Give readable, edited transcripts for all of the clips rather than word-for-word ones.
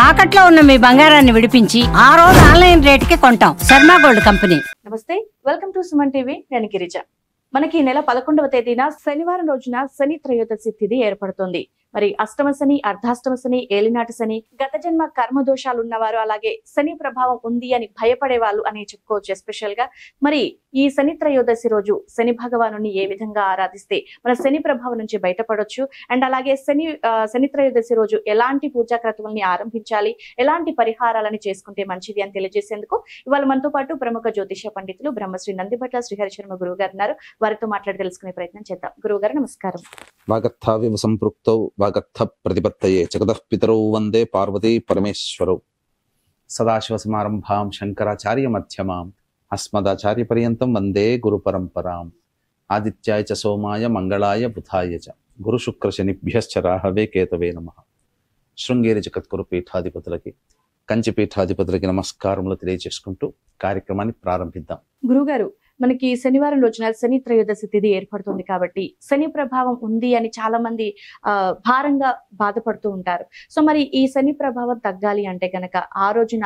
తాకట్లో ఉన్న మీ బంగారాన్ని విడిపించి ఆ రోజు ఆన్లైన్ రేటుకి కొంటాం. Sharma gold company. నమస్తే, వెల్కమ్ టు సుమన్ టీవీ. నేను గిరిజ. మనకి ఈ నెల 11వ తేదీన శనివారం రోజున శని త్రయోదశి తిథి ఏర్పడుతుంది. మరి అష్టమ శని, అర్ధాష్టమ శని, ఏలినాటి శని, గత జన్మ కర్మ దోషాలు ఉన్నవారు, అలాగే శని ప్రభావం ఉంది అని భయపడే వాళ్ళు అని చెప్పుకోవచ్చు. ఎస్పెషల్ గా మరి ఈ శని త్రయోదశి రోజు శని భగవాను ఏ విధంగా ఆరాధిస్తే మన శని ప్రభావం నుంచి బయటపడొచ్చు, అండ్ అలాగే శని త్రయోదశి రోజు ఎలాంటి పూజా క్రతువుల్ని ఆరంభించాలి, ఎలాంటి పరిహారాలని చేసుకుంటే మంచిది అని తెలియజేసేందుకు ఇవాళ మనతో పాటు ప్రముఖ జ్యోతిష పండితులు బ్రహ్మశ్రీ నందిభట్ల శ్రీహరి శర్మ గురువు గారు ఉన్నారు. వారితో మాట్లాడి తెలుసుకునే ప్రయత్నం చేద్దాం. గురువు గారు నమస్కారం. వాగర్థావివ సంపృక్తౌ వాగర్థ ప్రతిపత్తయే జగతః పితరౌ వందే పార్వతీ పరమేశ్వరౌ. సదాశివ సమారంభాం శంకరాచార్య మధ్యమాం అస్మదాచార్య పర్యంతం వందే గురు పరంపరాం. ఆదిత్యాయ చ సోమాయ మంగళాయ బుధాయ చ గురు శుక్ర శనిభ్యశ్చ రాహవే కేతవే నమః. శృంగేరి జగద్గురు పీఠాధిపతులకి, కంచి పీఠాధిపతులకి నమస్కారములు తెలియజేసుకుంటూ కార్యక్రమాన్ని ప్రారంభిద్దాం. గురుగారు, మనకి శనివారం రోజున శని త్రయోదశి తిథి ఏర్పడుతుంది కాబట్టి శని ప్రభావం ఉంది అని చాలా మంది భారంగా బాధపడుతూ ఉంటారు. సో మరి ఈ శని ప్రభావం తగ్గాలి అంటే కనుక ఆ రోజున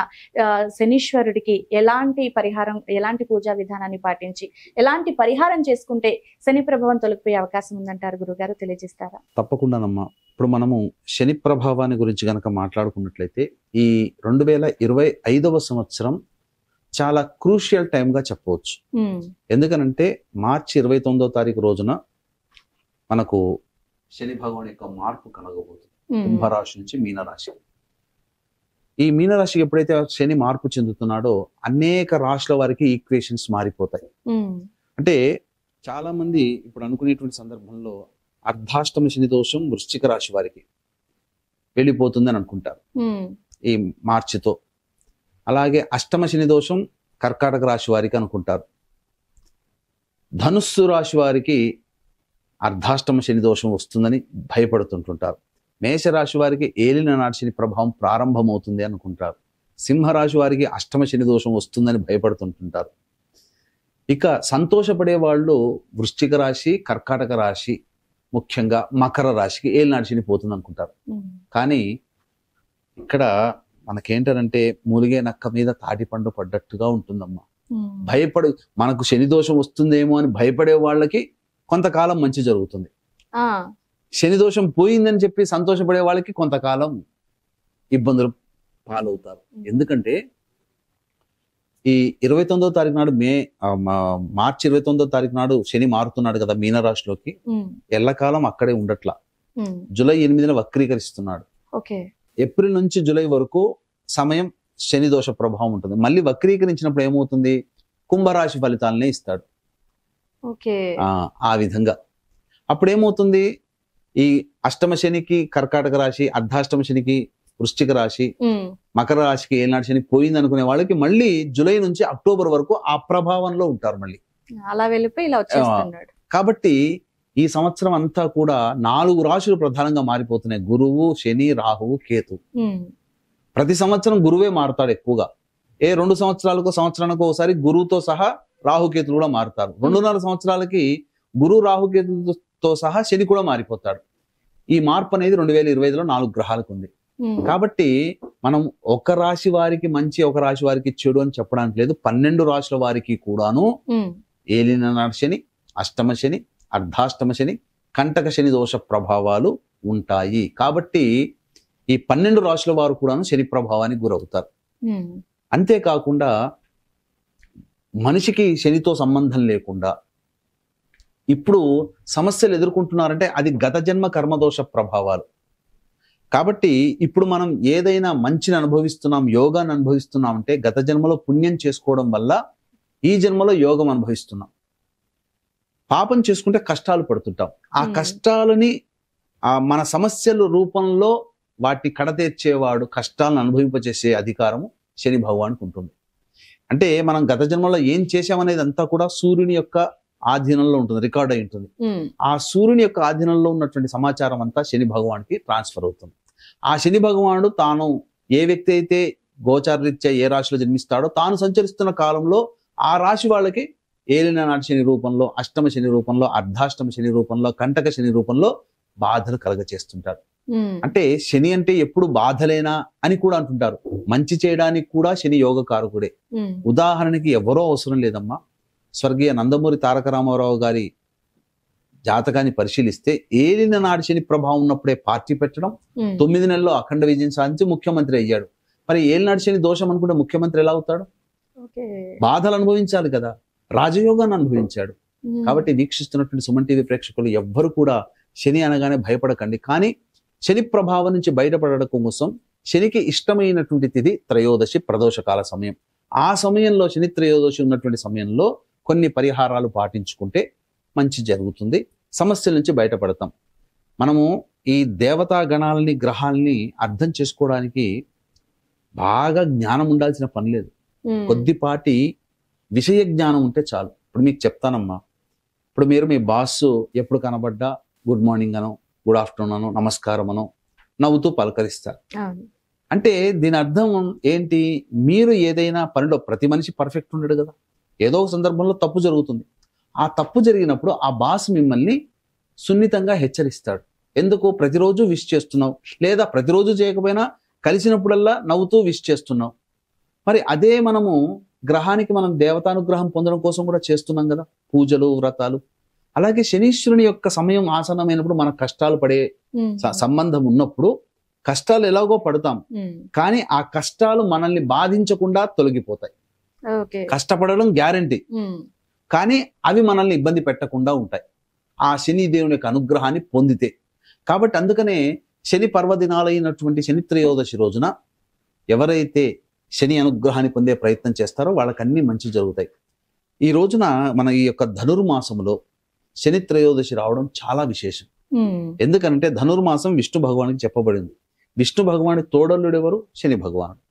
శనీశ్వరుడికి ఎలాంటి పరిహారం, ఎలాంటి పూజా విధానాన్ని పాటించి ఎలాంటి పరిహారం చేసుకుంటే శని ప్రభావం తొలగిపోయే అవకాశం ఉందంటారు గురుగారు, తెలియజేస్తారా? తప్పకుండానమ్మా. ఇప్పుడు మనము శని ప్రభావాన్ని గురించి గనక మాట్లాడుకున్నట్లయితే ఈ 2025వ సంవత్సరం చాలా క్రూషియల్ టైంగా చెప్పవచ్చు. ఎందుకనంటే మార్చి 29వ తారీఖు రోజున మనకు శని భగవాన్ యొక్క మార్పు కలగబోతుంది. కుంభరాశి నుంచి మీనరాశి. ఈ మీనరాశికి ఎప్పుడైతే శని మార్పు చెందుతున్నాడో అనేక రాశుల వారికి ఈక్వేషన్స్ మారిపోతాయి. అంటే చాలా మంది ఇప్పుడు అనుకునేటువంటి సందర్భంలో అర్ధాష్టమ శని దోషం వృశ్చిక రాశి వారికి వెళ్ళిపోతుంది అని అనుకుంటారు ఈ మార్చితో. అలాగే అష్టమ శని దోషం కర్కాటక రాశి వారికి అనుకుంటారు. ధనుస్సు రాశి వారికి అర్ధాష్టమ శని దోషం వస్తుందని భయపడుతుంటుంటారు. మేషరాశి వారికి ఏలిన నాటి శని ప్రభావం ప్రారంభమవుతుంది అనుకుంటారు. సింహరాశి వారికి అష్టమ శని దోషం వస్తుందని భయపడుతుంటుంటారు. ఇక సంతోషపడే వాళ్ళు వృశ్చిక రాశి, కర్కాటక రాశి, ముఖ్యంగా మకర రాశికి ఏలినాటి శని పోతుంది అనుకుంటారు. కానీ ఇక్కడ మనకేంటంటే మూలిగే నక్క మీద తాటి పండు పడ్డట్టుగా ఉంటుందమ్మా. మనకు శని దోషం వస్తుందేమో అని భయపడే వాళ్ళకి కొంతకాలం మంచి జరుగుతుంది. శని దోషం పోయిందని చెప్పి సంతోషపడే వాళ్ళకి కొంతకాలం ఇబ్బందులు పాలవుతారు. ఎందుకంటే ఈ 29వ తారీఖు నాడు మార్చి 29వ తారీఖు నాడు శని మారుతున్నాడు కదా మీనరాశిలోకి. ఎల్లకాలం అక్కడే ఉండట్లా. జూలై 8న వక్రీకరిస్తున్నాడు. ఏప్రిల్ నుంచి జూలై వరకు సమయం శని దోష ప్రభావం ఉంటుంది. మళ్ళీ వక్రీకరించినప్పుడు ఏమవుతుంది, కుంభరాశి ఫలితాలనే ఇస్తాడు. ఆ విధంగా అప్పుడు ఏమవుతుంది, ఈ అష్టమ శనికి కర్కాటక రాశి, అర్ధాష్టమ శనికి వృశ్చిక రాశి, మకర రాశికి ఏనాటి శని పోయింది అనుకునే వాళ్ళకి మళ్ళీ జూలై నుంచి అక్టోబర్ వరకు ఆ ప్రభావంలో ఉంటారు. మళ్ళీ అలా వెళ్ళిపోయి ఇలా వచ్చేస్తున్నాడు. కాబట్టి ఈ సంవత్సరం అంతా కూడా 4 రాశులు ప్రధానంగా మారిపోతున్నాయి: గురువు, శని, రాహువు, కేతు. ప్రతి సంవత్సరం గురువే మారుతాడు ఎక్కువగా. 2 సంవత్సరానికి ఒకసారి గురువుతో సహా రాహుకేతులు కూడా మారుతారు. 2.5 సంవత్సరాలకి గురు రాహుకేతులతో సహా శని కూడా మారిపోతాడు. ఈ మార్పు అనేది 2025లో 4 గ్రహాలకు ఉంది. కాబట్టి మనం ఒక రాశి వారికి మంచి, ఒక రాశి వారికి చెడు అని చెప్పడానికి లేదు. 12 రాశుల వారికి కూడాను ఏలిన నాటి శని, అష్టమ శని, అర్ధాష్టమ శని, కంటక శని దోష ప్రభావాలు ఉంటాయి. కాబట్టి ఈ 12 రాశుల వారు కూడా శని ప్రభావానికి గురవుతారు. అంతేకాకుండా మనిషికి శనితో సంబంధం లేకుండా ఇప్పుడు సమస్యలు ఎదుర్కొంటున్నారంటే అది గత జన్మ కర్మదోష ప్రభావాలు. కాబట్టి ఇప్పుడు మనం ఏదైనా మంచిని అనుభవిస్తున్నాం, యోగాన్ని అనుభవిస్తున్నాం అంటే గత జన్మలో పుణ్యం చేసుకోవడం వల్ల ఈ జన్మలో యోగం అనుభవిస్తున్నాం. పాపం చేసుకుంటే కష్టాలు పడుతుంటాం. ఆ కష్టాలని మన సమస్యల రూపంలో వాటి కడతీర్చేవాడు, కష్టాలను అనుభవింపచేసే అధికారము శని భగవానికి ఉంటుంది. అంటే మనం గత జన్మలో ఏం చేసామనేది అంతా కూడా సూర్యుని యొక్క ఆధీనంలో ఉంటుంది, రికార్డ్ అయి ఉంటుంది. ఆ సూర్యుని యొక్క ఆధీనంలో ఉన్నటువంటి సమాచారం అంతా శని భగవానికి ట్రాన్స్ఫర్ అవుతుంది. ఆ శని భగవానుడు తాను ఏ వ్యక్తి అయితే గోచారరీత్యా ఏ రాశిలో జన్మిస్తాడో తాను సంచరిస్తున్న కాలంలో ఆ రాశి వాళ్ళకి ఏలిన నాటి శని రూపంలో, అష్టమ శని రూపంలో, అర్ధాష్టమ శని రూపంలో, కంటక శని రూపంలో బాధలు కలగచేస్తుంటారు. అంటే శని అంటే ఎప్పుడు బాధలేనా అని కూడా అంటుంటారు. మంచి చేయడానికి కూడా శని యోగకారకుడే. ఉదాహరణకి ఎవరో అవసరం లేదమ్మా, స్వర్గీయ నందమూరి తారక రామారావు గారి జాతకాన్ని పరిశీలిస్తే ఏలిన నాటి శని ప్రభావం ఉన్నప్పుడే పార్టీ పెట్టడం, 9 నెలల్లో అఖండ విజయం సాధించి ముఖ్యమంత్రి అయ్యాడు. మరి ఏలినాటి శని దోషం అనుకుంటే ముఖ్యమంత్రి ఎలా అవుతాడు? బాధలు అనుభవించాలి కదా, రాజయోగాన్ని అనుభవించాడు. కాబట్టి వీక్షిస్తున్నటువంటి సుమన్ టీవీ ప్రేక్షకులు ఎవ్వరు కూడా శని అనగానే భయపడకండి. కానీ శని ప్రభావం నుంచి బయటపడడం కోసం శనికి ఇష్టమైనటువంటి తిథి త్రయోదశి ప్రదోషకాల సమయం. ఆ సమయంలో శని త్రయోదశి ఉన్నటువంటి సమయంలో కొన్ని పరిహారాలు పాటించుకుంటే మంచి జరుగుతుంది, సమస్యల నుంచి బయటపడతాం. మనము ఈ దేవతా గణాలని గ్రహాలని అర్థం చేసుకోవడానికి బాగా జ్ఞానం ఉండాల్సిన పని లేదు, కొద్దిపాటి విషయ జ్ఞానం ఉంటే చాలు. ఇప్పుడు మీకు చెప్తానమ్మా, ఇప్పుడు మీరు మీ బాస్ ఎప్పుడు కనబడ్డా గుడ్ మార్నింగ్ అనో గుడ్ ఆఫ్టర్నూన్ అనో నమస్కారం అనో నవ్వుతూ పలకరిస్తారు. అంటే దీని అర్థం ఏంటి? మీరు ఏదైనా పనిలో, ప్రతి మనిషి పర్ఫెక్ట్ ఉండడు కదా, ఏదో ఒక సందర్భంలో తప్పు జరుగుతుంది. ఆ తప్పు జరిగినప్పుడు ఆ బాస్ మిమ్మల్ని సున్నితంగా హెచ్చరిస్తాడు. ఎందుకు? ప్రతిరోజు విష్ చేస్తున్నావు, లేదా ప్రతిరోజు చేయకపోయినా కలిసినప్పుడల్లా నవ్వుతూ విష్ చేస్తున్నావు. మరి అదే మనము గ్రహానికి మనం దేవతానుగ్రహం పొందడం కోసం కూడా చేస్తున్నాం కదా, పూజలు వ్రతాలు. అలాగే శనీశ్వరుని యొక్క సమయం ఆసన్నమైనప్పుడు మన కష్టాలు పడే సంబంధం ఉన్నప్పుడు కష్టాలు ఎలాగో పడతాం, కానీ ఆ కష్టాలు మనల్ని బాధించకుండా తొలగిపోతాయి. కష్టపడడం గ్యారంటీ, కానీ అవి మనల్ని ఇబ్బంది పెట్టకుండా ఉంటాయి ఆ శని దేవుని యొక్క అనుగ్రహాన్ని పొందితే. కాబట్టి అందుకనే శని పర్వదినాలైనటువంటి శని త్రయోదశి రోజున ఎవరైతే శని అనుగ్రహాన్ని పొందే ప్రయత్నం చేస్తారో వాళ్ళకన్నీ మంచి జరుగుతాయి. ఈ రోజున మన ఈ యొక్క ధనుర్మాసంలో శని త్రయోదశి రావడం చాలా విశేషం. ఎందుకంటే ధనుర్మాసం విష్ణు భగవానికి చెప్పబడింది. విష్ణు భగవాని తోడల్లుడు ఎవరు? శని భగవానుడు.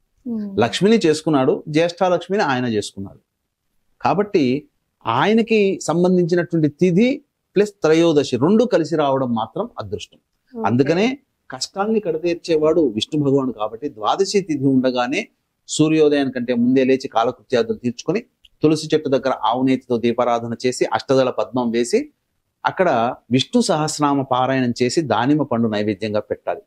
లక్ష్మిని చేసుకున్నాడు, జ్యేష్ఠాలక్ష్మిని ఆయన చేసుకున్నాడు. కాబట్టి ఆయనకి సంబంధించినటువంటి తిథి ప్లస్ త్రయోదశి రెండు కలిసి రావడం మాత్రం అదృష్టం. అందుకనే కష్టాల్ని కడతీర్చేవాడు విష్ణు భగవానుడు. కాబట్టి ద్వాదశి తిథి ఉండగానే సూర్యోదయాని కంటే ముందే లేచి కాలకృత్యాదులు తీర్చుకొని తులసి చెట్టు దగ్గర ఆవునేతితో దీపారాధన చేసి అష్టదళ పద్మం వేసి అక్కడ విష్ణు సహస్రనామ పారాయణం చేసి దానిమ్మ పండు నైవేద్యంగా పెట్టాలి.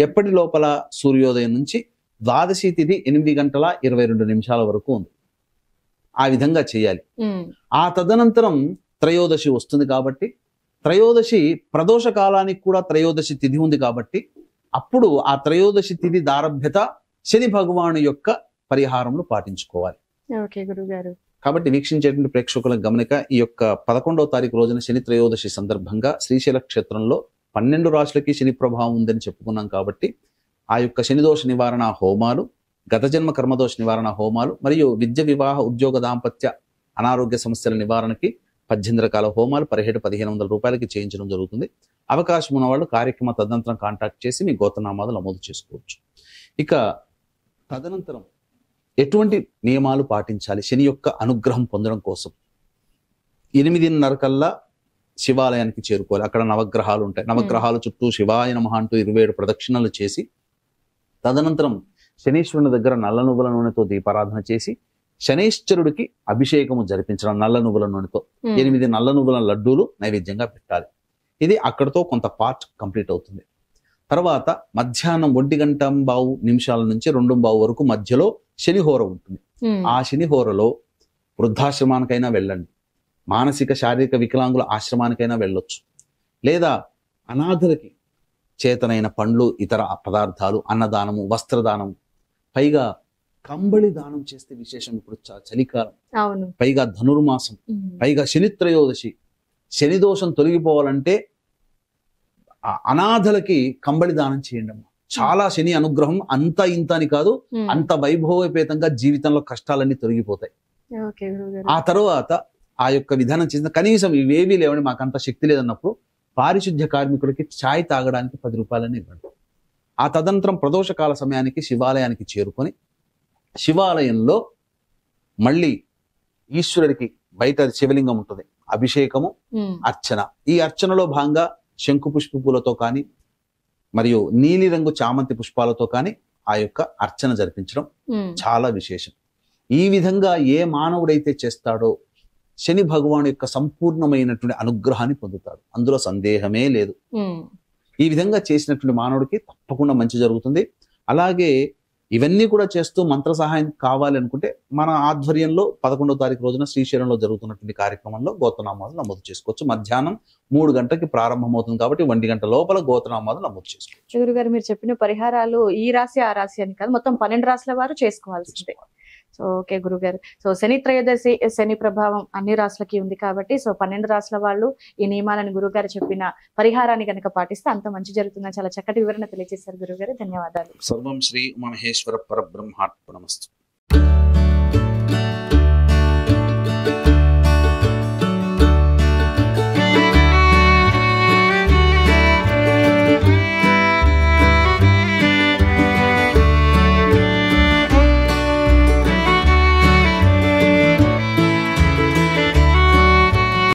ఎప్పటి లోపల? సూర్యోదయం నుంచి ద్వాదశి తిథి 8:22 వరకు ఉంది. ఆ విధంగా చేయాలి. ఆ తదనంతరం త్రయోదశి వస్తుంది. కాబట్టి త్రయోదశి ప్రదోష కాలానికి కూడా త్రయోదశి తిథి ఉంది. కాబట్టి అప్పుడు ఆ త్రయోదశి తిథి దారభ్యత శని భగవాను యొక్క పరిహారములు పాటించుకోవాలి. కాబట్టి వీక్షించేటువంటి ప్రేక్షకుల గమనిక, ఈ యొక్క 11వ తారీఖు రోజున శని త్రయోదశి సందర్భంగా శ్రీశైల క్షేత్రంలో 12 రాశులకి శని ప్రభావం ఉందని చెప్పుకున్నాం. కాబట్టి ఆ యొక్క శనిదోష నివారణ హోమాలు, గత జన్మ కర్మదోష నివారణ హోమాలు మరియు విద్య వివాహ ఉద్యోగ దాంపత్య అనారోగ్య సమస్యల నివారణకి 18 రకాల హోమాలు 1700-1500 రూపాయలకి చేయించడం జరుగుతుంది. అవకాశం ఉన్న వాళ్ళు కార్యక్రమ తదనంతరం కాంటాక్ట్ చేసి మీ గోత్రనామాలు నమోదు చేసుకోవచ్చు. ఇక తదనంతరం ఎటువంటి నియమాలు పాటించాలి శని యొక్క అనుగ్రహం పొందడం కోసం? 8:30 కల్లా శివాలయానికి చేరుకోవాలి. అక్కడ నవగ్రహాలు ఉంటాయి. నవగ్రహాల చుట్టూ శివాయ నమః అంటూ 27 ప్రదక్షిణలు చేసి తదనంతరం శనీశ్వరుని దగ్గర నల్ల నువ్వుల నూనెతో దీపారాధన చేసి శనైశ్వరుడికి అభిషేకము జరిపించడం నల్ల నువ్వుల నూనెతో. 8 నల్ల నువ్వుల లడ్డూలు నైవేద్యంగా పెట్టాలి. ఇది అక్కడతో కొంత పార్ట్ కంప్లీట్ అవుతుంది. తర్వాత మధ్యాహ్నం 1:15 నుంచి 2:15 వరకు మధ్యలో శనిహోర ఉంటుంది. ఆ శనిహోరలో వృద్ధాశ్రమానికైనా వెళ్ళండి, మానసిక శారీరక వికలాంగుల ఆశ్రమానికైనా వెళ్ళొచ్చు, లేదా అనాథలకి చేతనైన పండ్లు ఇతర పదార్థాలు, అన్నదానము, వస్త్రదానము, పైగా కంబళి దానం చేస్తే విశేషం. ఇప్పుడు చలికాలం, పైగా ధనుర్మాసం, పైగా శని త్రయోదశి, శని దోషం తొలగిపోవాలంటే అనాథలకి కంబళి దానం చేయండి అమ్మా. చాలా శని అనుగ్రహం అంత ఇంత అని కాదు, అంత వైభవపేతంగా జీవితంలో కష్టాలన్నీ తొలగిపోతాయి. ఆ తర్వాత ఆ యొక్క విధానం చేసిన కనీసం ఇవేవీ లేవని మాకంత శక్తి లేదన్నప్పుడు పారిశుద్ధ్య కార్మికులకి ఛాయ్ తాగడానికి 10 రూపాయలని ఇవ్వండి. ఆ తదనంతరం ప్రదోషకాల సమయానికి శివాలయానికి చేరుకొని శివాలయంలో మళ్ళీ ఈశ్వరుడికి బయట శివలింగం ఉంటుంది, అభిషేకము, అర్చన. ఈ అర్చనలో భాగంగా శంకు పుష్ప పూలతో కానీ మరియు నీలిరంగు చామంతి పుష్పాలతో కానీ ఆ యొక్క అర్చన జరిపించడం చాలా విశేషం. ఈ విధంగా ఏ మానవుడైతే చేస్తాడో శని భగవాను యొక్క సంపూర్ణమైనటువంటి అనుగ్రహాన్ని పొందుతాడు, అందులో సందేహమే లేదు. ఈ విధంగా చేసినటువంటి మానవుడికి తప్పకుండా మంచి జరుగుతుంది. అలాగే ఇవన్నీ కూడా చేస్తూ మంత్ర సహాయం కావాలి అనుకుంటే మన ఆధ్వర్యంలో 11వ తారీఖు రోజున శ్రీశైలంలో జరుగుతున్నటువంటి కార్యక్రమంలో గోత్రనామాలు నమోదు చేసుకోవచ్చు. మధ్యాహ్నం 3 గంటలకి ప్రారంభమవుతుంది కాబట్టి 1 గంట లోపల గోత్రనామాలు నమోదు చేసుకోవచ్చు. గురుగారు మీరు చెప్పిన పరిహారాలు ఈ రాశి ఆ రాశి అని కాదు, మొత్తం 12 రాశుల వారు చేసుకోవాల్సిందే. సో ఓకే గురుగారు. సో శని త్రయోదశి, శని ప్రభావం అన్ని రాశులకి ఉంది కాబట్టి సో 12 రాశుల వాళ్ళు ఈ నియమాలను గురుగారు చెప్పిన పరిహారాన్ని కనుక పాటిస్తే అంత మంచి జరుగుతుందని చాలా చక్కటి వివరణ తెలియజేశారు గురుగారు. ధన్యవాదాలు. సర్వం శ్రీ ఉమామహేశ్వర పరబ్రహ్మార్పణమస్తు.